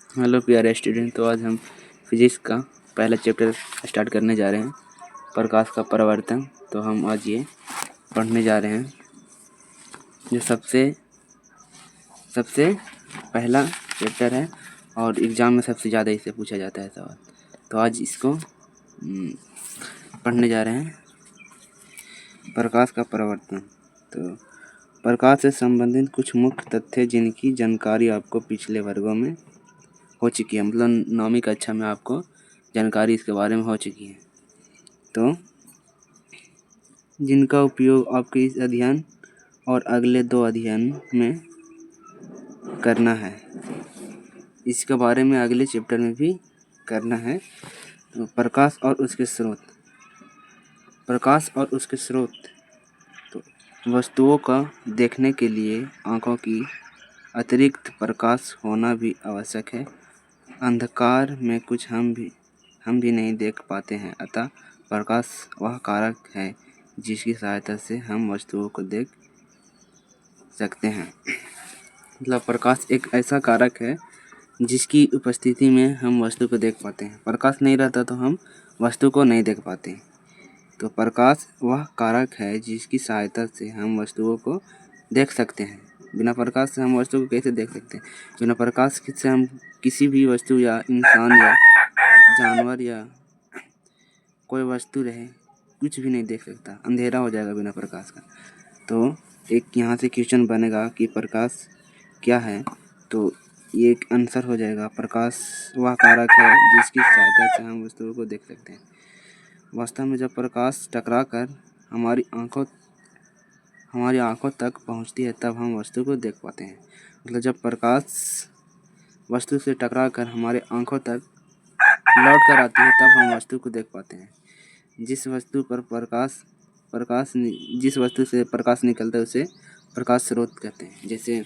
Hello प्यारे student. तो आज हम फिजिक्स का पहला चैप्टर स्टार्ट करने जा रहे हैं, प्रकाश का परावर्तन। तो हम आज ये पढ़ने जा रहे हैं जो सबसे पहला चैप्टर है और एग्ज़ाम में सबसे ज़्यादा इसे पूछा जाता है सवाल। तो आज इसको पढ़ने जा रहे हैं, प्रकाश का परावर्तन। तो प्रकाश से संबंधित कुछ मुख्य तथ्य जिनकी जानकारी आपको पिछले वर्गों में हो चुकी है, मतलब 9वीं कक्षा में आपको जानकारी इसके बारे में हो चुकी है। तो जिनका उपयोग आपके इस अध्ययन और अगले 2 अध्ययन में करना है, इसके बारे में अगले चैप्टर में भी करना है। तो प्रकाश और उसके स्रोत। तो वस्तुओं का देखने के लिए आँखों की अतिरिक्त प्रकाश होना भी आवश्यक है। अंधकार में कुछ हम भी नहीं देख पाते हैं, अतः प्रकाश वह कारक है जिसकी सहायता से हम वस्तुओं को देख सकते हैं। मतलब प्रकाश एक ऐसा कारक है जिसकी उपस्थिति में हम वस्तु को देख पाते हैं। प्रकाश नहीं रहता तो हम वस्तु को नहीं देख पाते। तो प्रकाश वह कारक है जिसकी सहायता से हम वस्तुओं को देख सकते हैं। बिना प्रकाश से हम वस्तु को कैसे देख सकते हैं? बिना प्रकाश से हम किसी भी वस्तु या इंसान या जानवर या कोई वस्तु रहे कुछ भी नहीं देख सकता, अंधेरा हो जाएगा बिना प्रकाश का। तो एक यहाँ से क्वेश्चन बनेगा कि प्रकाश क्या है, तो ये एक आंसर हो जाएगा, प्रकाश वह कारक है जिसकी सहायता से हम वस्तुओं को देख सकते हैं। वास्तव में जब प्रकाश टकरा कर हमारी आँखों तक पहुँचती है तब हम वस्तु को देख पाते हैं। मतलब जब प्रकाश वस्तु से टकरा कर हमारे आँखों तक लौट कर आती है तब हम वस्तु को देख पाते हैं। जिस वस्तु से प्रकाश निकलता है उसे प्रकाश स्रोत कहते हैं। जैसे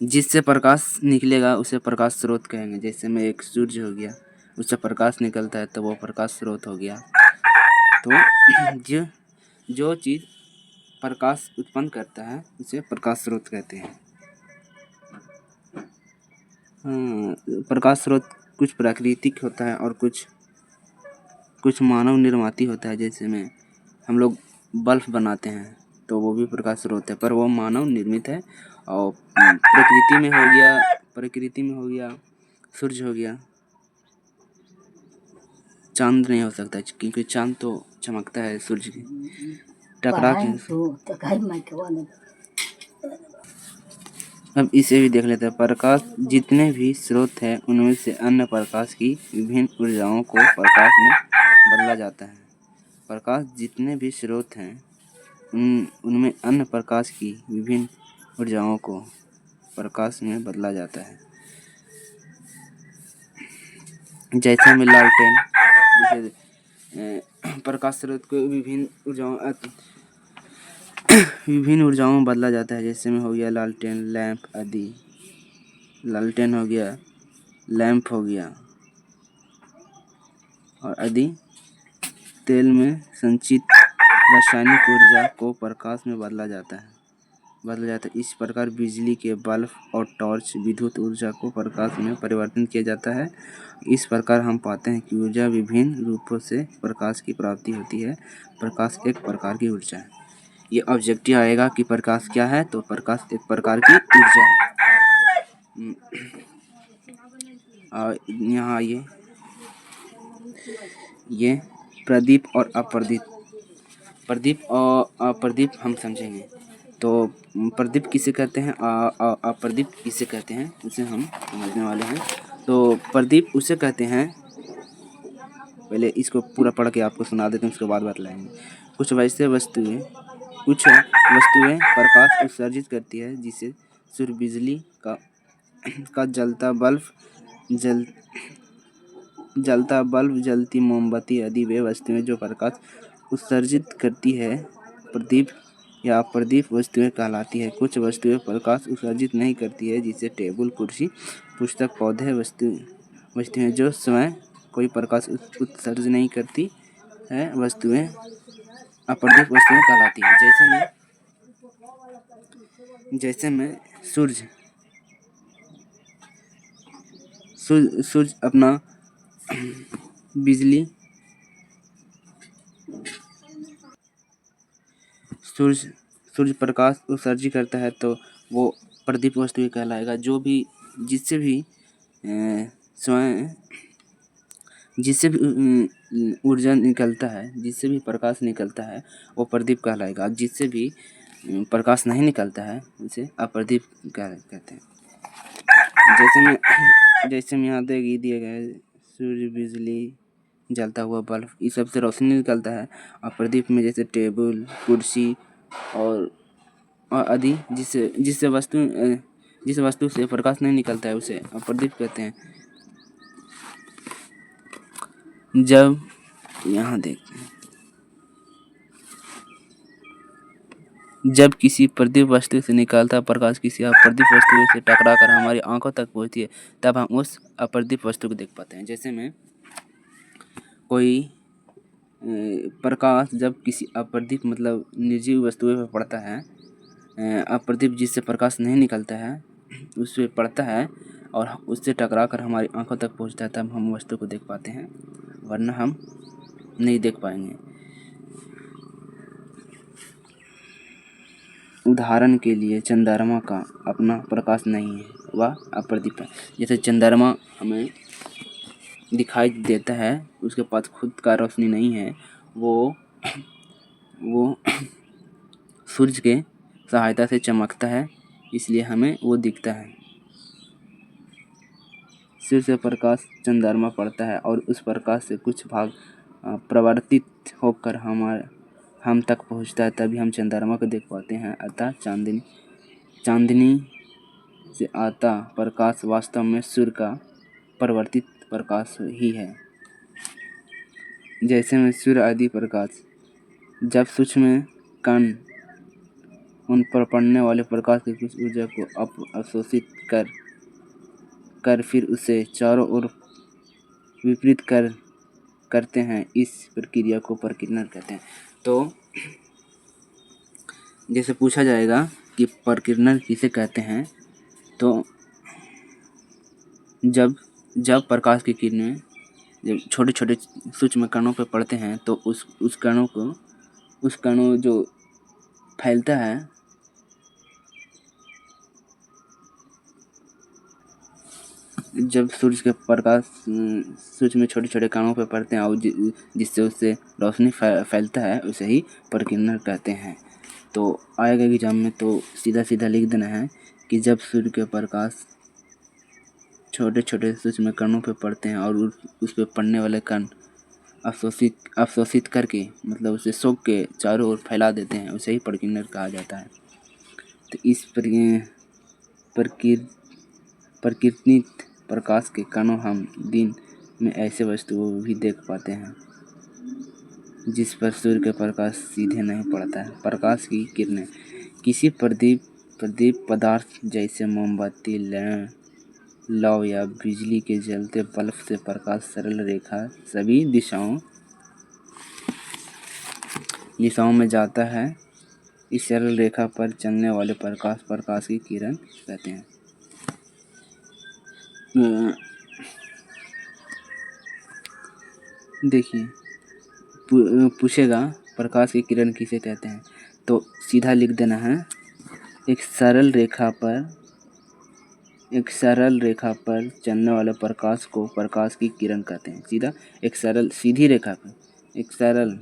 जिससे प्रकाश निकलेगा उसे प्रकाश स्रोत कहेंगे। जैसे में एक सूर्य हो गया, उससे प्रकाश निकलता है तो वो प्रकाश स्रोत हो गया। तो जो चीज़ प्रकाश उत्पन्न करता है उसे प्रकाश स्रोत कहते हैं। प्रकाश स्रोत कुछ प्राकृतिक होता है और कुछ मानव निर्मित होता है। जैसे में हम लोग बल्ब बनाते हैं तो वो भी प्रकाश स्रोत है, पर वो मानव निर्मित है। और प्रकृति में हो गया सूर्य हो गया, चांद नहीं हो सकता क्योंकि चांद तो चमकता है सूर्य की टकरा के। अब इसे भी देख लेते हैं। प्रकाश जितने भी स्रोत हैं उनमें से अन्य प्रकाश की विभिन्न ऊर्जाओं को प्रकाश में बदला जाता है। प्रकाश जितने भी स्रोत हैं उनमें अन्य प्रकाश की विभिन्न ऊर्जाओं को प्रकाश में बदला जाता है। जैसे में लालटेन, जैसे प्रकाश स्रोत को विभिन्न ऊर्जाओं में बदला जाता है। जैसे में हो गया लालटेन, लैंप आदि। लालटेन हो गया, लैंप हो गया और आदि। तेल में संचित रासायनिक ऊर्जा को प्रकाश में बदला जाता है। इस प्रकार बिजली के बल्ब और टॉर्च विद्युत ऊर्जा को प्रकाश में परिवर्तन किया जाता है। इस प्रकार हम पाते हैं कि ऊर्जा विभिन्न रूपों से प्रकाश की प्राप्ति होती है। प्रकाश एक प्रकार की ऊर्जा है। ये ऑब्जेक्टिव आएगा कि प्रकाश क्या है, तो प्रकाश एक प्रकार की ऊर्जा है। और यहाँ ये प्रदीप और अप्रदीप, प्रदीप और अप्रदीप हम समझेंगे। तो प्रदीप किसे कहते हैं, अप्रदीप किसे कहते हैं उसे हम समझने वाले हैं। तो प्रदीप उसे कहते हैं, पहले इसको पूरा पढ़ के आपको सुना देते हैं, उसके बाद बतलाएंगे। कुछ वस्तुएं प्रकाश उत्सर्जित करती है, जिसे सूर्य, बिजली का जलता बल्ब, जलती मोमबत्ती आदि वे वस्तुएं जो प्रकाश उत्सर्जित करती है प्रदीप या अप्रदीप वस्तुएं कहलाती है। कुछ वस्तुएं प्रकाश उत्सर्जित नहीं करती है, जिसे टेबल, कुर्सी, पुस्तक, पौधे वस्तुएं जो स्वयं कोई प्रकाश उत्सर्जित नहीं करती है वस्तुएं अप्रदीप वस्तुएं कहलाती है। जैसे में सूर्य सूर्य अपना बिजली सूर्य प्रकाश उत्सर्जित करता है तो वो प्रदीप वस्तु ही कहलाएगा। जो भी जिससे भी स्वयं जिससे भी ऊर्जा निकलता है, जिससे भी प्रकाश निकलता है वो प्रदीप कहलाएगा। जिससे भी प्रकाश नहीं निकलता है उसे अप्रदीप कहते हैं। जैसे में यहाँ दिए गए सूर्य, बिजली, जलता हुआ बल्ब, इस सब से रोशनी निकलता है। और प्रदीप में जैसे टेबल, कुर्सी और आदि जिस वस्तु से प्रकाश नहीं निकलता है उसे अप्रदीप कहते हैं। जब यहाँ देखते हैं, जब किसी प्रदीप वस्तु से निकलता प्रकाश किसी अप्रदीप वस्तु से टकराकर हमारी आंखों तक पहुँचती है, तब हम उस अप्रदीप वस्तु को देख पाते हैं। जैसे में कोई प्रकाश जब किसी अप्रदीप मतलब निर्जीव वस्तुओं पर पड़ता है, अप्रदीप जिससे प्रकाश नहीं निकलता है उस पर पड़ता है और उससे टकराकर हमारी आंखों तक पहुंचता है, तब हम वस्तु को देख पाते हैं, वरना हम नहीं देख पाएंगे। उदाहरण के लिए चंद्रमा का अपना प्रकाश नहीं है, वह अप्रदीप है। जैसे चंद्रमा हमें दिखाई देता है, उसके पास खुद का रोशनी नहीं है, वो सूर्य के सहायता से चमकता है, इसलिए हमें वो दिखता है। सूर्य से प्रकाश चंद्रमा पड़ता है और उस प्रकाश से कुछ भाग प्रवर्तित होकर हम तक पहुंचता है, तभी हम चंद्रमा को देख पाते हैं। अतः चांदनी से आता प्रकाश वास्तव में सूर्य का परिवर्तित प्रकाश ही है। जैसे में सूर्य आदि प्रकाश जब सूक्ष्म कण उन पर पड़ने वाले प्रकाश की कुछ ऊर्जा को अवशोषित कर फिर उसे चारों ओर विपरीत करते हैं, इस प्रक्रिया को प्रकीर्णन कहते हैं। तो जैसे पूछा जाएगा कि प्रकीर्णन किसे कहते हैं, तो जब प्रकाश की किरणें जब छोटे छोटे सूक्ष्म कणों पर पड़ते हैं तो उस कणों जो फैलता है, जब सूर्य के प्रकाश सूर्य में छोटे छोटे कणों पर पड़ते हैं और जिससे उससे रोशनी फैलता है, उसे ही प्रकीर्णन कहते हैं। तो आएगा एग्जाम में तो सीधा लिख देना है कि जब सूर्य के प्रकाश छोटे छोटे सूक्ष्म कणों पर पड़ते हैं और उस पर पड़ने वाले कण अवशोषित करके मतलब उसे सोख के चारों ओर फैला देते हैं, उसे ही प्रकीर्णन कहा जाता है। तो इस प्रकीर्णित प्रकाश के कणों हम दिन में ऐसे वस्तुओं भी देख पाते हैं जिस पर सूर्य का प्रकाश सीधे नहीं पड़ता है। प्रकाश की किरणें किसी प्रदीप पदार्थ जैसे मोमबत्ती, लौ या बिजली के जलते बल्ब से प्रकाश सरल रेखा सभी दिशाओं में जाता है। इस सरल रेखा पर चलने वाले प्रकाश की किरण कहते हैं। देखिए पूछेगा प्रकाश की किरण किसे कहते हैं, तो सीधा लिख देना है एक सरल रेखा पर चलने वाले प्रकाश को प्रकाश की किरण कहते हैं। सीधा सीधी रेखा पर एक सरल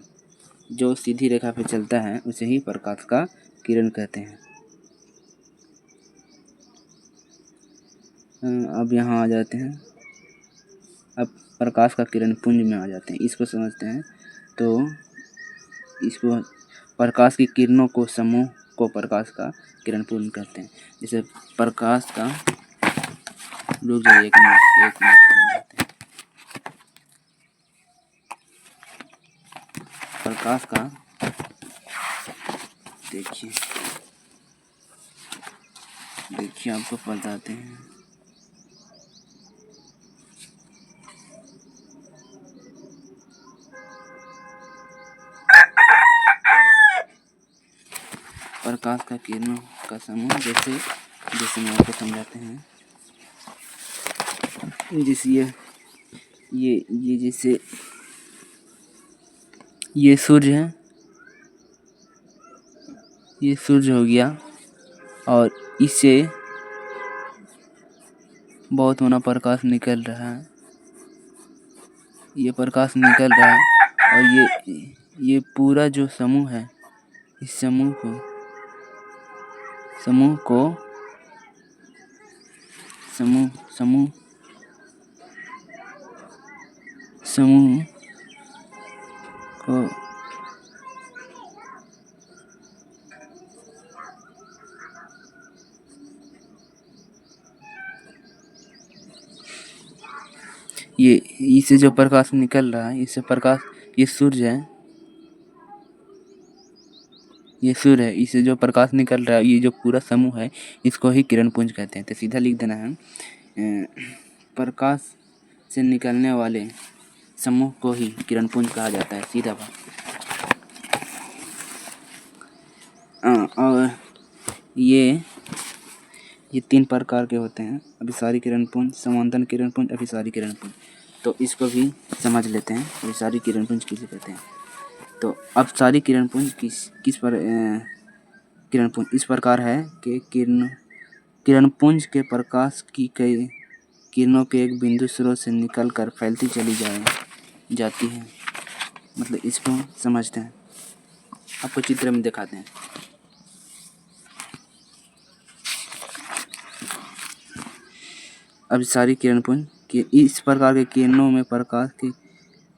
जो सीधी रेखा पर चलता है उसे ही प्रकाश का किरण कहते हैं। अब यहाँ आ जाते हैं, अब प्रकाश का किरण पुंज में आ जाते हैं, इसको समझते हैं। तो इसको प्रकाश की किरणों को समूह को प्रकाश का किरण पुंज कहते हैं। जैसे प्रकाश का रुक जाइए एक मिनट प्रकाश का देखिए आपको बताते हैं। प्रकाश का किरणों का समूह जैसे मैं आपको समझाते हैं। जिस ये जैसे ये सूर्य है, ये सूर्य हो गया और इससे बहुत होना प्रकाश निकल रहा है, ये प्रकाश निकल रहा है और ये पूरा जो समूह है, इस समूह को समूह को समूह समूह समूह को ये इससे जो प्रकाश निकल रहा है, इससे प्रकाश, ये सूर्य है, ये सूर्य है, इससे जो प्रकाश निकल रहा है, ये जो पूरा समूह है, इसको ही किरण पुंज कहते हैं। तो सीधा लिख देना है प्रकाश से निकलने वाले समूह को ही किरण पुंज कहा जाता है, सीधा बात। और ये 3 प्रकार के होते हैं, अभिसारी किरण पुंज, समांतर किरण पुंज, अभिसारी किरण पुंज। तो इसको भी समझ लेते हैं, अभिसारी किरण पुंज किसे कहते हैं। तो अपसारी किरण पुंज किरण पुंज इस प्रकार है कि किरण पुंज के प्रकाश की कई किरणों के एक बिंदु स्रोत से निकलकर फैलती चली जाती है। मतलब इसको समझते हैं, आपको चित्र में दिखाते हैं। अभिसारी किरण पुंज कि इस प्रकार के किरणों में प्रकाश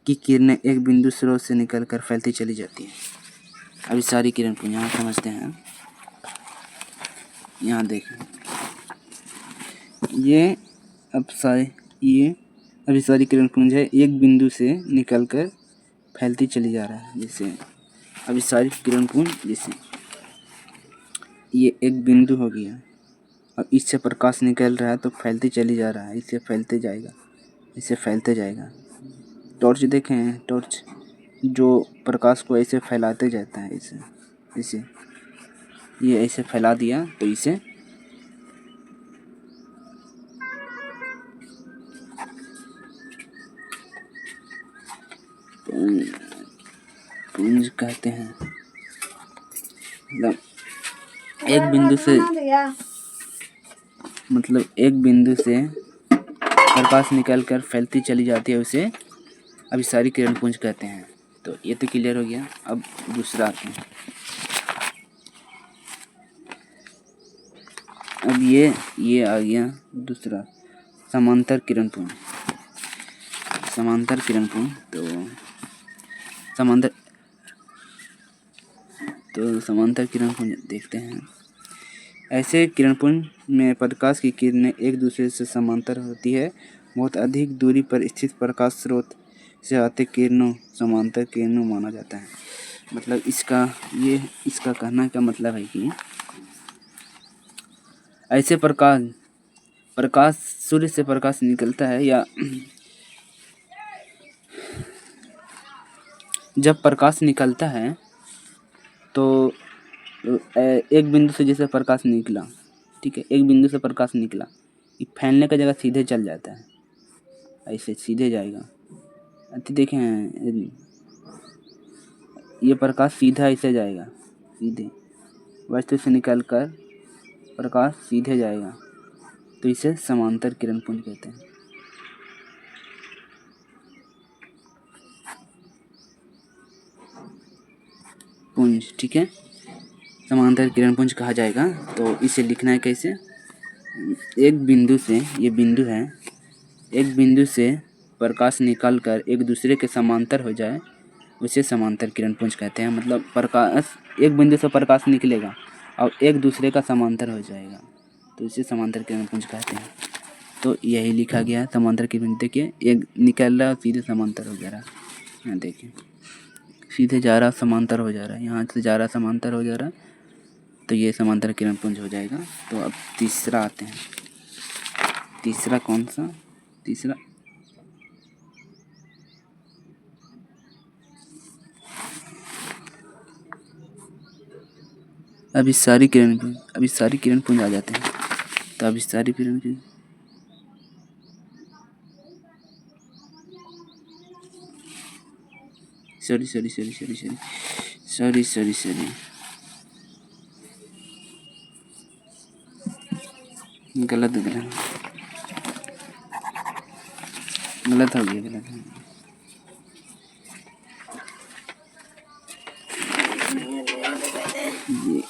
की किरणें एक बिंदु स्रोत से निकलकर फैलती चली जाती है। अभिसारी किरण पुंज यहाँ समझते हैं, यहाँ देखें, ये अभिसारी किरण पुंज है, एक बिंदु से निकलकर फैलती चली जा रहा है। जैसे अभिसारी किरण पुंज, जैसे ये एक बिंदु हो गया और इससे प्रकाश निकल रहा है तो फैलती चली जा रहा है, इससे फैलते जाएगा, इससे फैलते जाएगा। टॉर्च देखें, टॉर्च जो प्रकाश को ऐसे फैलाते जाता है, इसे ये ऐसे फैला दिया तो इसे पुंज कहते हैं। एक बिंदु से प्रकाश निकलकर फैलती चली जाती है, उसे अभिसारी किरण पुंज कहते हैं। तो ये तो क्लियर हो गया। अब दूसरा आते हैं। अब ये आ गया दूसरा, समांतर किरण पुंज। समांतर किरण पुंज तो समांतर किरण पुंज देखते हैं। ऐसे किरण पुंज में प्रकाश की किरणें एक दूसरे से समांतर होती है। बहुत अधिक दूरी पर स्थित प्रकाश स्रोत से आते किरणों समांतर किरणों माना जाता है। मतलब इसका कहना का मतलब है कि ऐसे प्रकाश सूर्य से प्रकाश निकलता है, या जब प्रकाश निकलता है तो एक बिंदु से जैसे प्रकाश निकला, ठीक है, एक बिंदु से प्रकाश निकला, ये फैलने का जगह सीधे चल जाता है, ऐसे सीधे जाएगा। अच्छा देखें, ये प्रकाश सीधा ऐसे जाएगा, सीधे वस्तु से निकलकर प्रकाश सीधे जाएगा, तो इसे समांतर किरण पुंज कहते हैं। पुंज, ठीक है, समांतर किरण पुंज कहा जाएगा। तो इसे लिखना है कैसे, एक बिंदु से, ये बिंदु है, एक बिंदु से प्रकाश निकलकर एक दूसरे के समांतर हो जाए, उसे समांतर किरण पुंज कहते हैं। मतलब प्रकाश, एक बिंदु से प्रकाश निकलेगा और एक दूसरे का समांतर हो जाएगा, तो इसे समांतर किरण पुंज कहते हैं। तो यही लिखा गया है, समांतर किरण। देखिए, एक निकल रहा है और सीधे समांतर हो जा रहा है। यहाँ देखिए, सीधे जा रहा समांतर हो जा रहा है, यहाँ से जा रहा समांतर हो जा रहा है, तो ये समांतर किरण पुंज हो जाएगा। तो अब तीसरा आते हैं। तीसरा कौन सा, तीसरा अभिसारी किरण पुंज। अभिसारी किरण पुंज आ जाते हैं। तो अभिसारी किरण पुंज sorry sorry sorry sorry sorry sorry sorry sorry गलत गलत गलत हो गया, गलत हो गया। ये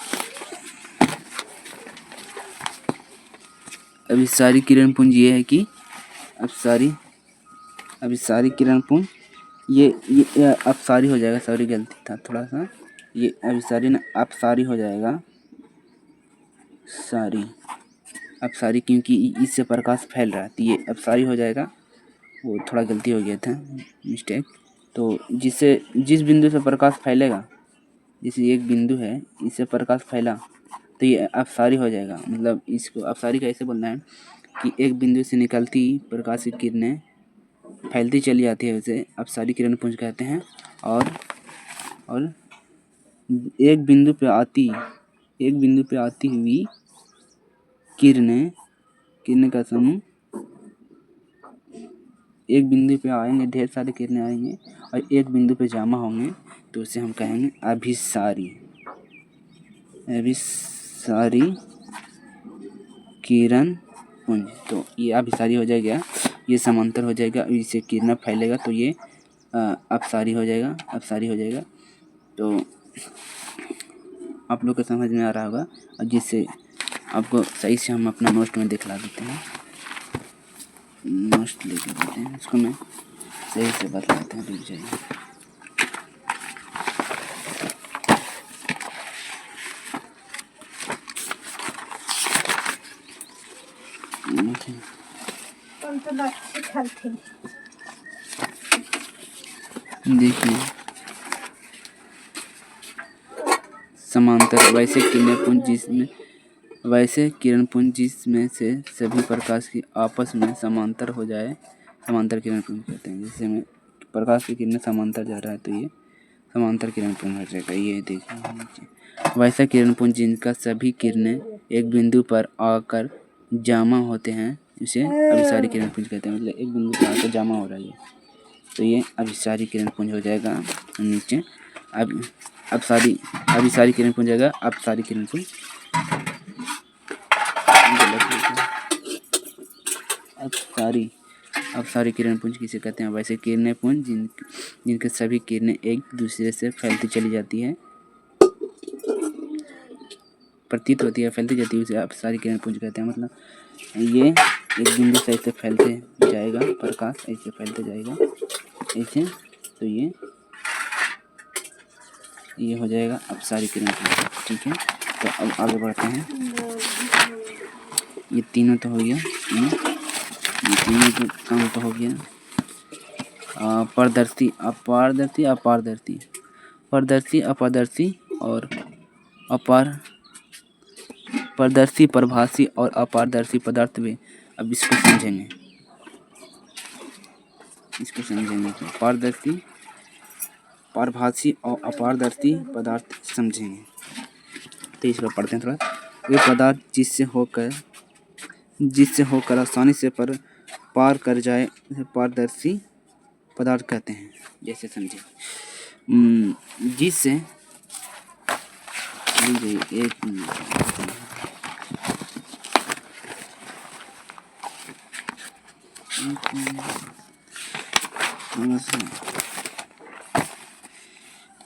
अभी सारी किरण पुंज ये है कि अभी सारी किरण पुंज ये अब सारी हो जाएगा। सॉरी गलती था थोड़ा सा। ये अभी सारी ना अब सारी हो जाएगा, सारी अब सारी, क्योंकि इससे प्रकाश फैल रहा है तो ये अब सारी हो जाएगा। वो थोड़ा गलती हो गया था, मिस्टेक। तो जिस बिंदु से प्रकाश फैलेगा, जैसे एक बिंदु है इससे प्रकाश फैला तो ये अब सारी हो जाएगा। मतलब इसको अब सारी कैसे बोलना है कि एक बिंदु से निकलती प्रकाश की किरणें फैलती चली जाती है, उसे अब सारी किरण पुंज कहते हैं। और एक बिंदु पे आती हुई किरणें का समूह, एक बिंदु पे आएंगे, ढेर सारी किरणें आएंगे और एक बिंदु पे जमा होंगे तो उसे हम कहेंगे अभिसारी किरण पुंज। तो ये अभिसारी हो जाएगा, ये समांतर हो जाएगा, इससे किरण फैलेगा तो ये अपसारी हो जाएगा। तो आप लोग को समझ में आ रहा होगा, और जिससे आपको सही से हम अपना नोट में दिखला देते हैं, नोट लेके देते हैं, इसको मैं सही से बतलाते हैं। रुक जाइए। देखिए समांतर वैसे किरण पुंज जिसमें से सभी प्रकाश की आपस में समांतर हो जाए, समांतर किरण पुंज कहते हैं। जैसे में प्रकाश की किरणें समांतर जा रहा है तो ये समांतर किरण पुंज हो जाएगा। ये देखिए वैसा किरण पुंज जिनका सभी किरणें एक बिंदु पर आकर जमा होते हैं, इसे अभिसारी किरण पुंज कहते हैं। मतलब एक बिंदु पर आकर जमा हो रहा है तो ये अभिसारी किरण पुंज हो जाएगा। नीचे अभिसारी किरण पुंज जाएगा, अपसारी किरण पुंज। अपसारी किरण पुंज किसे कहते हैं? वैसे किरणें पुंज जिनके सभी किरणें एक दूसरे से फैलती चली जाती है, प्रतीत होती है, फैलती जाती है, उसे अपसारी किरण पुंज कहते हैं। मतलब ये एक बिंदु से ऐसे फैलते जाएगा, प्रकाश ऐसे फैलते जाएगा ऐसे, तो ये हो जाएगा अपसारी किरण पुंज। ठीक है, तो अब आगे बढ़ते हैं। ये तीनों तो हो गया, ये तीनों का काम तो हो गया। पारदर्शी, अपारदर्शी और पारदर्शी, प्रभासी और अपारदर्शी पदार्थ भी। अब इसको समझेंगे तो पारदर्शी, पारभासी और अपारदर्शी पदार्थ समझेंगे। तो इसको पढ़ते हैं थोड़ा। वे पदार्थ जिससे होकर आसानी से पार कर जाए पारदर्शी पदार्थ कहते हैं। जैसे समझे, जिससे एक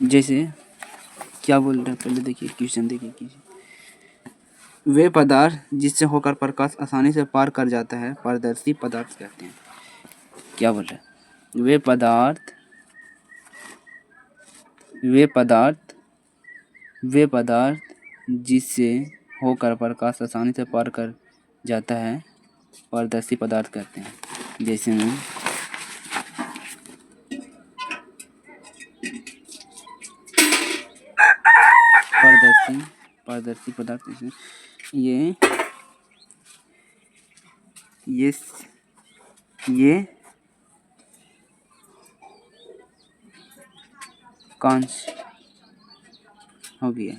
जैसे क्या बोल रहे हैं, पहले देखिए क्वेश्चन देखिए। वे पदार्थ जिससे होकर प्रकाश आसानी से पार कर जाता है पारदर्शी पदार्थ कहते हैं। क्या बोल रहे हैं? वे पदार्थ जिससे होकर प्रकाश आसानी से पार कर जाता है पारदर्शी पदार्थ कहते हैं। जैसे में पारदर्शी पदार्थ, जैसे ये कांच हो गया।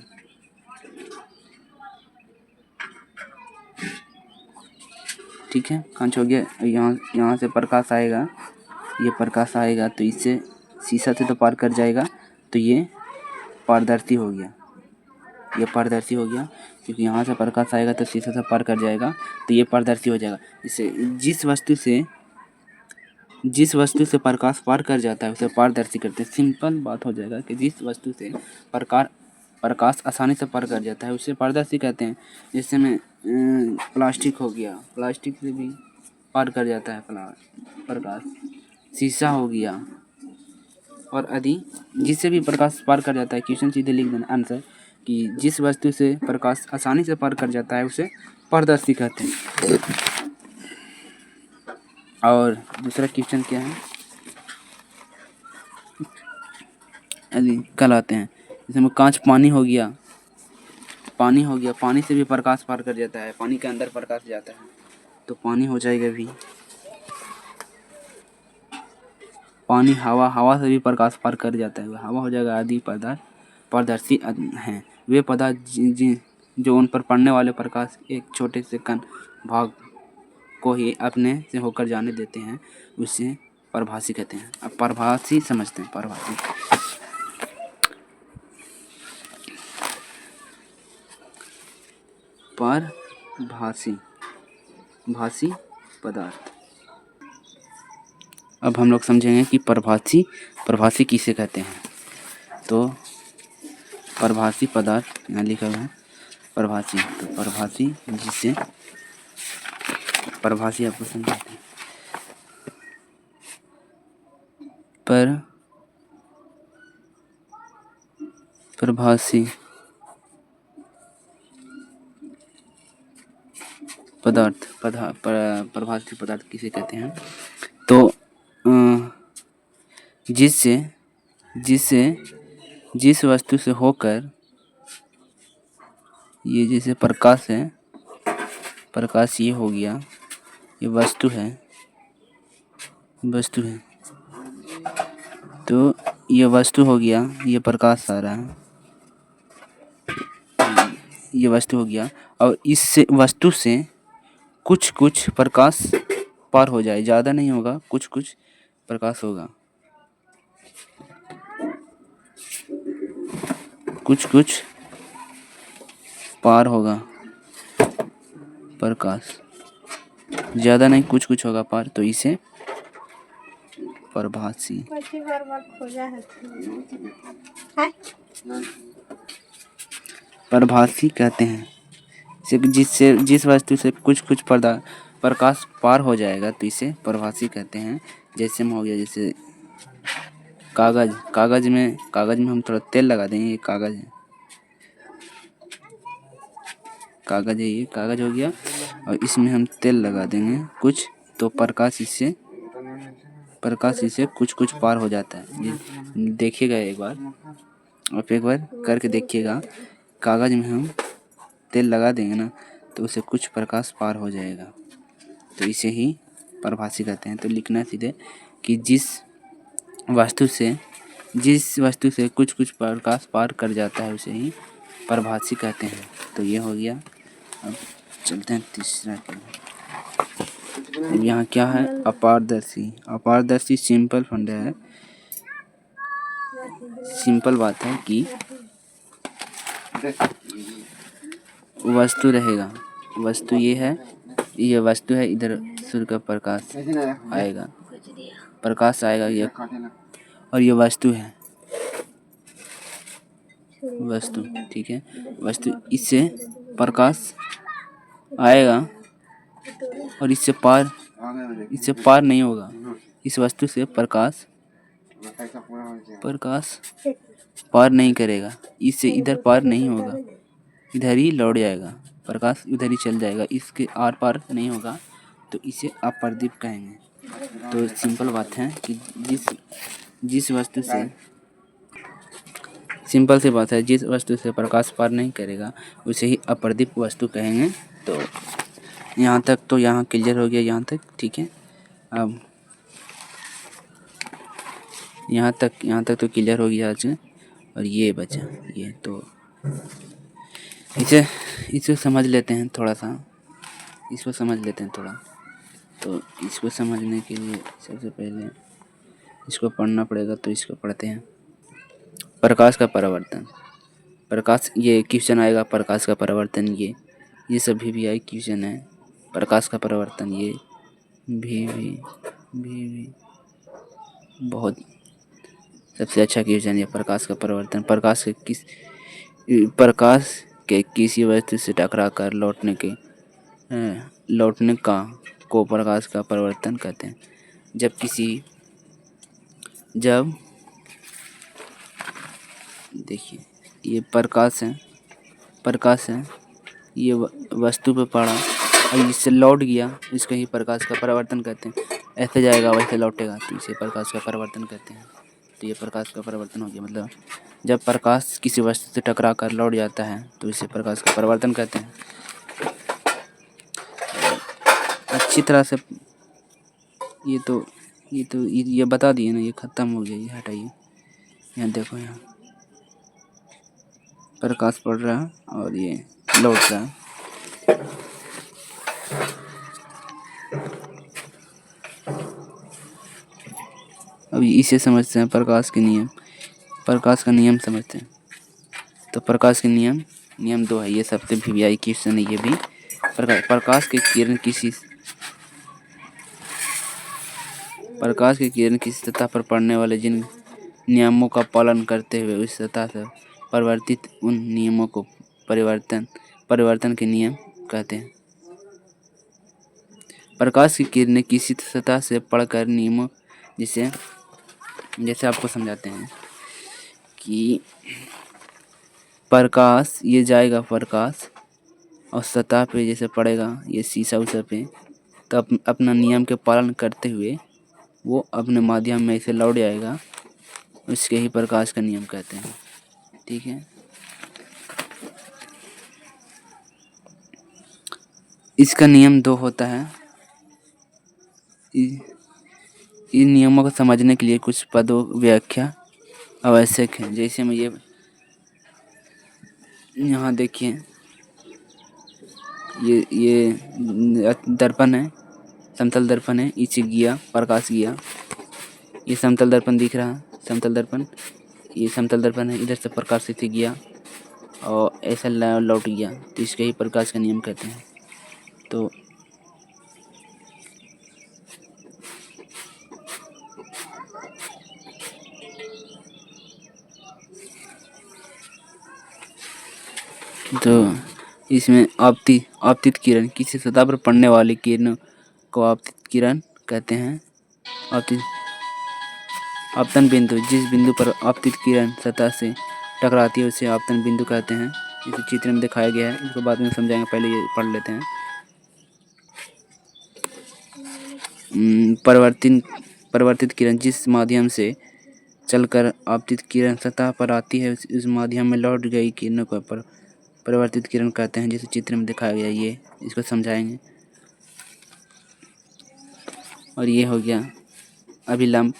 ठीक है, कांच हो गया। यहाँ से प्रकाश आएगा, ये प्रकाश आएगा तो इससे शीशा से तो पार कर जाएगा, तो ये पारदर्शी हो गया, ये पारदर्शी हो गया, क्योंकि यहाँ से प्रकाश आएगा तो शीशा से पार कर जाएगा, तो ये पारदर्शी हो जाएगा। इससे जिस वस्तु से प्रकाश पार कर जाता है उसे पारदर्शी कहते हैं। सिंपल बात हो जाएगा कि जिस वस्तु से प्रकाश आसानी से पार कर जाता है उसे पारदर्शी कहते हैं। जैसे में प्लास्टिक हो गया, प्लास्टिक से भी पार कर जाता है प्रकाश। शीशा हो गया, और आदि जिससे भी प्रकाश पार कर जाता है। क्वेश्चन सीधे लिख देना आंसर कि जिस वस्तु से प्रकाश आसानी से पार कर जाता है उसे पारदर्शी कहते हैं। और दूसरा क्वेश्चन क्या है, अभी कल आते हैं। जैसे में कांच पानी हो गया, पानी से भी प्रकाश पार कर जाता है, पानी के अंदर प्रकाश जाता है तो पानी हो जाएगा भी। पानी हवा से भी प्रकाश पार कर जाता है, हवा हो जाएगा। आदि पदार्थ पारदर्शी हैं वे पदार्थ जो उन पर पड़ने वाले प्रकाश एक छोटे से कण भाग को ही अपने से होकर जाने देते हैं, उसे परभासी कहते हैं। अब परभासी समझते हैं। भासी पदार्थ। अब हम लोग समझेंगे कि परभासी किसे कहते हैं। तो परभासी पदार्थ यहाँ लिखा हुआ है परभासी। तो परभासी आपको समझाते हैं। परभासी परभासी पदार्थ किसे कहते हैं। तो जिस वस्तु से होकर ये जैसे प्रकाश है, प्रकाश ये हो गया, ये वस्तु है तो ये वस्तु हो गया, ये प्रकाश आ रहा है, ये वस्तु हो गया, और इससे वस्तु से कुछ प्रकाश पार हो जाए, ज़्यादा नहीं होगा, कुछ प्रकाश होगा, कुछ पार होगा प्रकाश, ज़्यादा नहीं, कुछ होगा पार, तो इसे परभासी कहते हैं। जिस वस्तु से कुछ प्रकाश पार हो जाएगा तो इसे परभासी कहते हैं। जैसे में हो गया, जैसे कागज में हम थोड़ा तेल लगा देंगे, ये कागज है, ये कागज हो गया, और इसमें हम तेल लगा देंगे कुछ, तो प्रकाश इससे कुछ पार हो जाता है। ये देखिएगा एक बार, आप एक बार करके देखिएगा। कागज में हम तेल लगा देंगे ना तो उसे कुछ प्रकाश पार हो जाएगा, तो इसे ही परभासी कहते हैं। तो लिखना सीधे कि जिस वस्तु से कुछ प्रकाश पार कर जाता है उसे ही परभासी कहते हैं। तो ये हो गया। अब चलते हैं तीसरा क्या। अब यहाँ क्या है, अपारदर्शी सिंपल फंडा है। सिंपल बात है कि वस्तु रहेगा, वस्तु ये है, इधर सूर्य का प्रकाश आएगा, ये, और ये वस्तु है, ठीक है, वस्तु, इससे प्रकाश आएगा और इससे पार नहीं होगा। इस वस्तु से प्रकाश पार नहीं करेगा, इससे इधर पार नहीं होगा, इधर ही लौट जाएगा, प्रकाश इधर ही चल जाएगा, इसके आर पार नहीं होगा, तो इसे अप्रदीप कहेंगे। तो सिंपल बात है कि जिस वस्तु से सिंपल सी बात है, जिस वस्तु से प्रकाश पार नहीं करेगा उसे ही अप्रदीप वस्तु कहेंगे। तो यहाँ तक तो यहाँ क्लियर हो गया, यहाँ तक ठीक है। अब यहाँ तक तो क्लियर हो गया आज, और ये बचा, ये तो इसे समझ लेते हैं थोड़ा सा, तो इसको समझने के लिए सबसे पहले इसको पढ़ना पड़ेगा, तो इसको पढ़ते हैं। प्रकाश का परावर्तन। प्रकाश, ये क्वेश्चन आएगा प्रकाश का परावर्तन, ये सभी भी आई क्वेश्चन है। प्रकाश का परावर्तन ये भी बहुत सबसे अच्छा क्वेश्चन है। प्रकाश का परावर्तन, प्रकाश के किसी वस्तु से टकरा कर लौटने का को प्रकाश का परावर्तन कहते हैं। जब देखिए, ये प्रकाश है, ये वस्तु पे पड़ा और इससे लौट गया, इसको ही प्रकाश का परावर्तन कहते हैं। ऐसे जाएगा वैसे लौटेगा, तो इसे प्रकाश का परावर्तन कहते हैं। तो ये प्रकाश का परावर्तन हो गया। मतलब जब प्रकाश किसी वस्तु से टकरा कर लौट जाता है, तो इसे प्रकाश का परावर्तन कहते हैं। अच्छी तरह से ये बता दिए ना, ये ख़त्म हो गया। ये हटाइए, यहाँ देखो, यहाँ प्रकाश पड़ रहा है और ये लौट रहा है। अब इसे समझते हैं, प्रकाश के नियम। प्रकाश का नियम समझते हैं। तो प्रकाश के नियम 2 है। ये सबसे वीवीआई क्वेश्चन है ये भी। प्रकाश के किरण किसी सतह पर पड़ने वाले जिन नियमों का पालन करते हुए उस सतह से परिवर्तित उन नियमों को परिवर्तन के नियम कहते हैं। प्रकाश की किरणें किसी सतह से पड़कर नियमों, जैसे आपको समझाते हैं कि प्रकाश ये जाएगा, प्रकाश और सतह पे जैसे पड़ेगा, ये शीशा उसा पे, तो अपना नियम के पालन करते हुए वो अपने माध्यम में इसे लौट जाएगा। उसके ही प्रकाश का नियम कहते हैं। ठीक है, इसका नियम 2 होता है। इन नियमों को समझने के लिए कुछ पदों व्याख्या आवश्यक है। जैसे मैं ये यहाँ देखिए, ये दर्पण है, समतल दर्पण है, इसे गया प्रकाश गया, ये समतल दर्पण दिख रहा है, समतल दर्पण, ये समतल दर्पण है, इधर से प्रकाश इसे गया और ऐसा लौट गया, तो इसके ही प्रकाश का नियम कहते हैं। तो इसमें आपतित किरण, किसी सतह पर पड़ने वाली किरणों को आपतित किरण कहते हैं। आपतन बिंदु, जिस बिंदु पर आपतित किरण सतह से टकराती है उसे आपतन बिंदु कहते हैं। इसे चित्र में दिखाया गया है, इसको बाद में समझाएंगे, पहले ये पढ़ लेते हैं। परिवर्तित किरण, जिस माध्यम से चलकर आपतित किरण सतह पर आती है उस माध्यम में लौट गई किरणों को परिवर्तित किरण कहते हैं, जिसे चित्र में दिखाया गया। ये इसको समझाएंगे। और ये हो गया अभिलंब,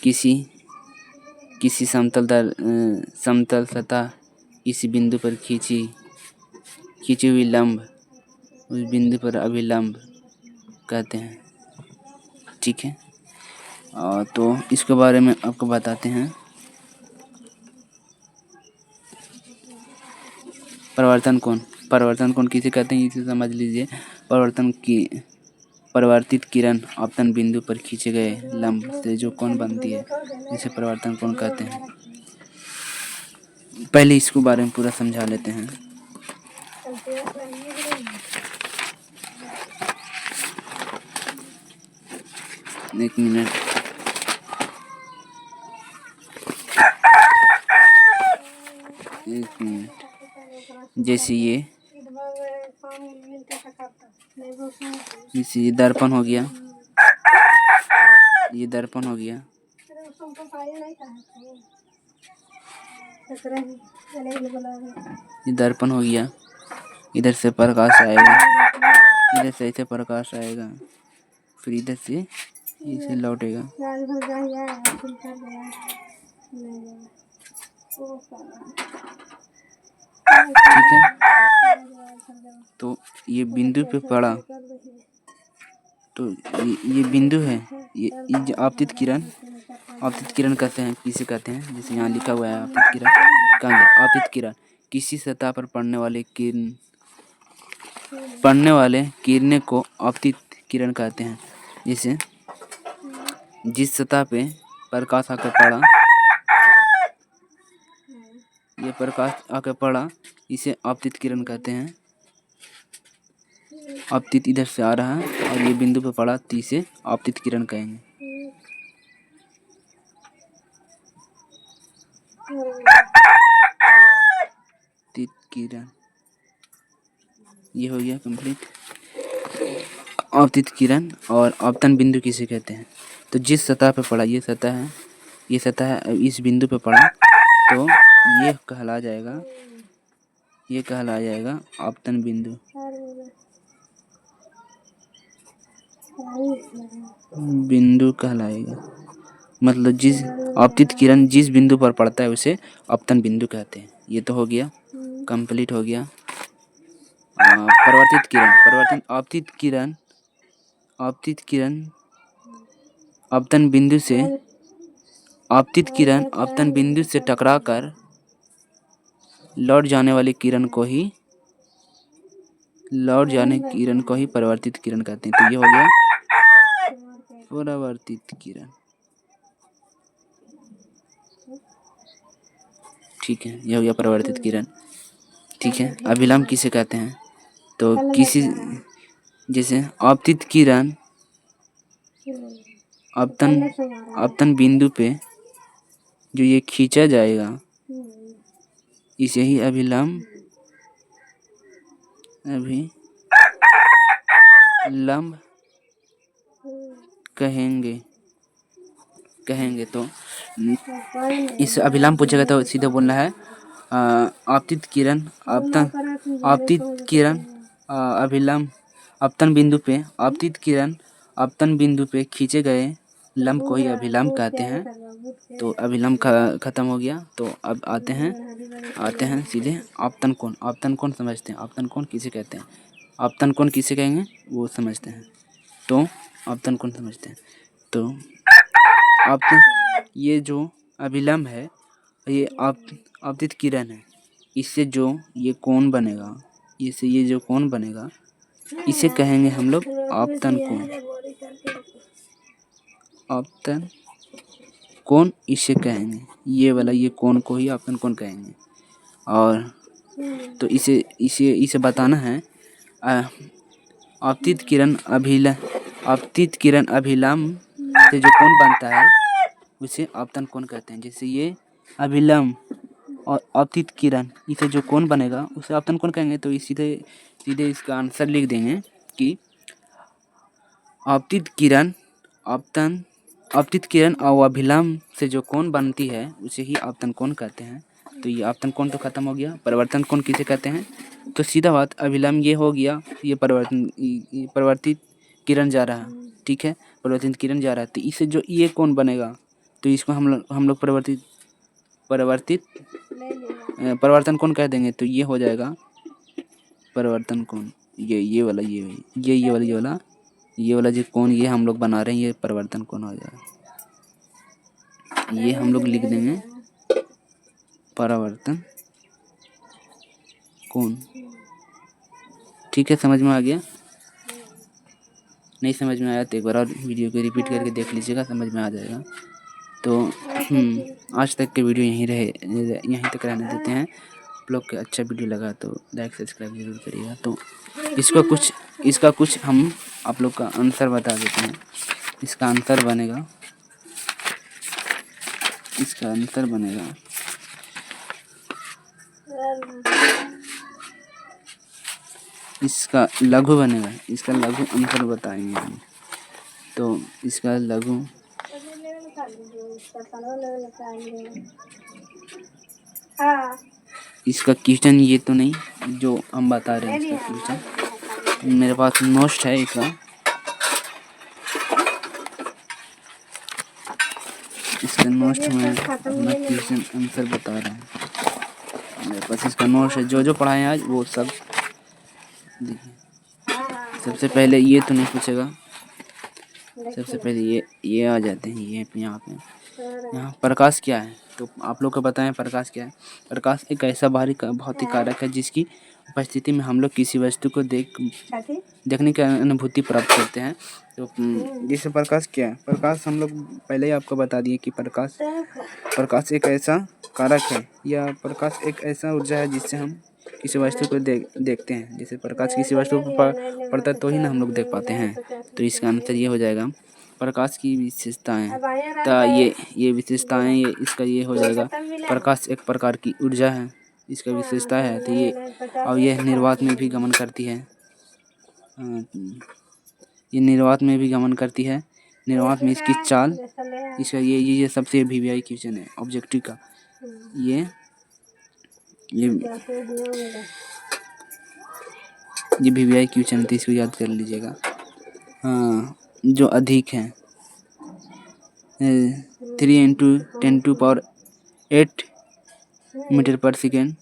किसी समतल सतह इसी बिंदु पर खींची हुई लंब, उस बिंदु पर अभिलंब कहते हैं। ठीक है, तो इसके बारे में आपको बताते हैं। परिवर्तन कोण किसे कहते हैं, इसे समझ लीजिए। परिवर्तित किरण आपतन बिंदु पर खींचे गए लंब से जो कोण बनती है, इसे परिवर्तन कोण कहते हैं। पहले इसके बारे में पूरा समझा लेते हैं। एक मिनट, जैसे ये दर्पण हो गया, ये दर्पण हो गया, ये दर्पण हो गया। इधर से प्रकाश आएगा, इधर से ऐसे प्रकाश आएगा, फिर इधर से इसे लौटेगा। ठीक है, तो ये बिंदु पे पड़ा, तो ये बिंदु है, ये आपतित किरण आपतित किरण कहते हैं, किसे कहते हैं? जैसे यहाँ लिखा हुआ है आपतित किरण, कहाँ गया? आपतित किरण किसी सतह पर पड़ने वाले किरणें को आपतित किरण कहते हैं। जैसे जिस सतह पे प्रकाश आकर पड़ा, ये प्रकाश आकर पड़ा, इसे आपतित किरण कहते हैं। आपतित इधर से आ रहा है और ये बिंदु पे पड़ा तो इसे आपतित किरण कहेंगे। आपतित किरण ये हो गया कंप्लीट। आपतित किरण और आपतन बिंदु किसे कहते हैं? तो जिस सतह पे पड़ा, ये सतह है, ये सतह है, इस बिंदु पे पड़ा तो ये कहला जाएगा, ये कहला जाएगा आपतन बिंदु। बिंदु कहलाएगा, मतलब जिस आपतित किरण जिस बिंदु पर पड़ता है उसे आपतन बिंदु कहते हैं। ये तो हो गया, कंप्लीट हो गया। परिवर्तित किरण, आपतित किरण आपतन बिंदु से, आपतित किरण आपतन बिंदु से टकराकर लौट जाने वाली किरण को ही परिवर्तित किरण कहते हैं। तो ये हो गया परावर्तित किरण। ठीक है, ये हो गया परावर्तित किरण। ठीक है, अभिलंब किसे कहते हैं? तो किसी, जैसे आपतित किरण आपतन बिंदु पे जो ये खींचा जाएगा, इसे ही अभिलंब कहेंगे। तो इस अभिलंब पूछेगा तो सीधे बोलना है आपतित किरण अभिलंब आपतन बिंदु पे खींचे गए लंब को ही अभिलंब कहते हैं। तो अभिलंब खत्म हो गया। तो अब आते हैं सीधे आपतन कोण। आपतन कोण समझते हैं, आपतन कोण किसे कहते हैं? आपतन कोण किसे कहेंगे वो समझते हैं। तो आपतन कोण समझते हैं। तो आपतन, ये जो अभिलंब है ये आपतित किरण है, इससे जो ये कोण बनेगा, ये जो कोण बनेगा इसे कहेंगे हम लोग आपतन कोण। आपतन कोण इसे कहेंगे, ये वाला ये कोण को ही आपतन कोण कहेंगे। और तो इसे बताना है आपतित किरण अभिलंब से जो कोण बनता है उसे आपतन कोण कहते हैं। जैसे ये अभिलंब और आपतित किरण, इसे जो कोण बनेगा उसे आपतन कोण कहेंगे। तो सीधे इसका आंसर लिख देंगे कि आपतित किरण और अभिलंब से जो कोण बनती है उसे ही आपतन कोण कहते हैं। तो ये आपतन कोण तो खत्म हो गया। परिवर्तन कोण किसे कहते हैं? तो सीधा बात, अभिलंब ये हो गया, ये परिवर्तित किरण जा रहा है। ठीक है, परिवर्तित किरण जा रहा है तो इससे जो ये कोण बनेगा तो इसको हम लोग परिवर्तन कोण कह देंगे। तो ये हो जाएगा परिवर्तन कोण। ये वाला जो कोण ये हम लोग बना रहे हैं ये परिवर्तन कोण हो जाएगा। ये हम लोग लिख देंगे परावर्तन कोण। ठीक है, समझ में आ गया? नहीं समझ में आया तो एक बार और वीडियो को रिपीट करके देख लीजिएगा, समझ में आ जाएगा। तो आज तक के वीडियो यहीं तक रहने देते हैं। आप लोग को अच्छा वीडियो लगा तो लाइक सब्सक्राइब जरूर करिएगा। तो इसका कुछ हम आप लोग का आंसर बता देते हैं। इसका आंसर बनेगा इसका लघु बनेगा। इसका लघु आंसर बताएंगे हम। तो इसका लघु इसका क्वेश्चन ये तो नहीं जो हम बता रहे हैं, इसका क्वेश्चन मेरे पास नोट्स है इसका। नोट्स में अपना क्वेश्चन आंसर बता रहे हैं। मेरे पास इसका नोट्स है, जो पढ़ाए आज वो सब देखिए। सबसे पहले ये तो नहीं पूछेगा, सबसे पहले ये आ जाते हैं ये यहाँ पे। यहाँ प्रकाश क्या है, तो आप लोग को बताएं प्रकाश क्या है। प्रकाश एक ऐसा बाहरी भौतिक कारक है जिसकी उपस्थिति में हम लोग किसी वस्तु को देखने की अनुभूति प्राप्त करते हैं। तो जैसे प्रकाश क्या है, प्रकाश हम लोग पहले ही आपको बता दिए कि प्रकाश एक ऐसा कारक है या प्रकाश एक ऐसा ऊर्जा है जिससे हम किसी वस्तु को देखते हैं। जैसे प्रकाश किसी वस्तु पर पड़ता है तो ही ना हम लोग देख पाते हैं। तो इसका आंसर ये हो जाएगा प्रकाश की विशेषताएं। तो ये विशेषताएं इसका ये हो जाएगा प्रकाश एक प्रकार की ऊर्जा है, इसका विशेषता है। तो ये और यह निर्वात में भी गमन करती है। ये निर्वात में भी गमन करती है। निर्वात में इसकी चाल इसका ये सबसे वीवीआई क्वेश्चन है ऑब्जेक्टिव का। ये वीवीआई क्वेश्चन है, इसको याद कर लीजिएगा। हाँ, जो अधिक है 3 × 10⁸ मीटर पर सेकेंड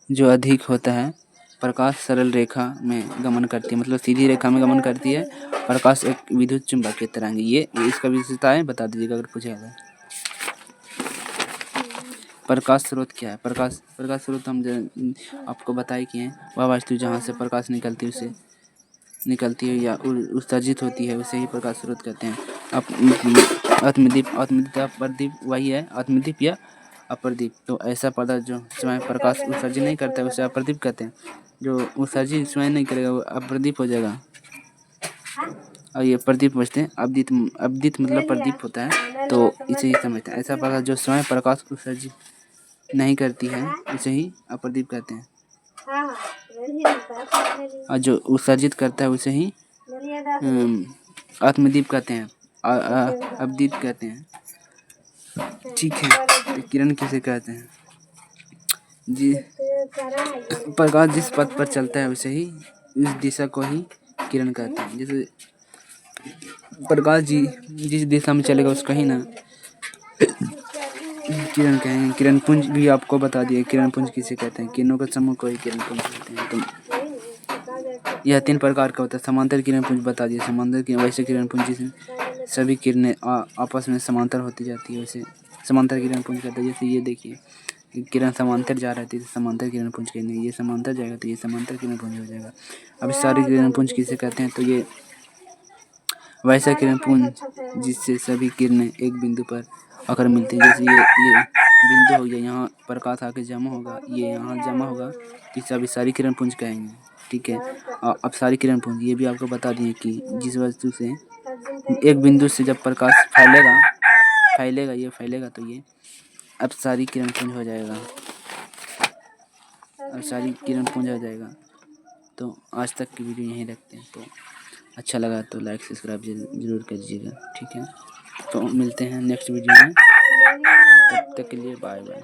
जो अधिक होता है। प्रकाश सरल रेखा में गमन करती है, मतलब सीधी रेखा में गमन करती है। प्रकाश एक विद्युत चुम्बकीय तरंग है। ये इसका विशेषताएं बता दीजिएगा अगर पूछेगा। प्रकाश स्रोत क्या है, प्रकाश स्रोत हम आपको बताए कि हैं वह वस्तु जहाँ से प्रकाश निकलती है या उत्सर्जित होती है उसे ही प्रकाश स्रोत कहते हैं। आत्मदीप अपर्दीप वही है, आत्मदीप या अपर्दीप। तो ऐसा पदार्थ जो स्वयं प्रकाश उत्सर्जित नहीं करता है उसे अपर्दीप कहते हैं। जो उत्सर्जित स्वयं नहीं करेगा वो अप्रदीप हो जाएगा। और ये प्रदीप बचते हैं, अवदित मतलब प्रदीप होता है, तो इसे ही समझते हैं। ऐसा पदार्थ जो स्वयं प्रकाश उत्सर्जित नहीं करती है उसे ही अप्रदीप कहते हैं, और जो उत्सर्जित करता है उसे ही आत्मदीप कहते हैं, अवदीप कहते हैं। ठीक है, तो किरण किसे कहते हैं? जी, प्रकाश जिस पथ पर चलता है उसे ही उस दिशा को ही किरण कहते हैं। जैसे प्रकाश जी जिस दिशा में चलेगा उसका ही ना किरण कहेंगे। किरण पुंज भी आपको बता दिए, किरण पुंज किसे कहते हैं, किरणों का समूह को ही किरण पुंज कहते हैं। तो यह 3 प्रकार का होता है। समांतर किरण पुंज बता दिए, समांतर किरण वैसे किरण पुंज जिसमें सभी किरणें आपस में समांतर होती जाती है उसे समांतर किरण पुंज कहते हैं। जैसे ये देखिए किरण समांतर जा रही थी, समांतर किरण पुंज कहते हैं। ये समांतर जाएगा तो ये समांतर किरण पुंज हो जाएगा। अब सारी किरण पुंज किसे कहते हैं, तो ये वैसा किरण पुंज जिससे सभी किरणें एक बिंदु पर आकर मिलती है। जैसे ये बिंदु हो गया, यहाँ प्रकाश आके जमा होगा, ये यहाँ जमा होगा, तो सभी सारी किरण पुंज कहेंगे। ठीक है, अब सारी किरण पुंज ये भी आपको बता दिए कि जिस वस्तु से एक बिंदु से जब प्रकाश फैलेगा तो ये अब सारी किरण पुंज हो जाएगा। अब सारी किरण पुंज हो जाएगा। तो आज तक की वीडियो यहीं रखते हैं। तो अच्छा लगा तो लाइक सब्सक्राइब जरूर कीजिएगा। ठीक है, तो मिलते हैं नेक्स्ट वीडियो में, तब तक के लिए बाय बाय।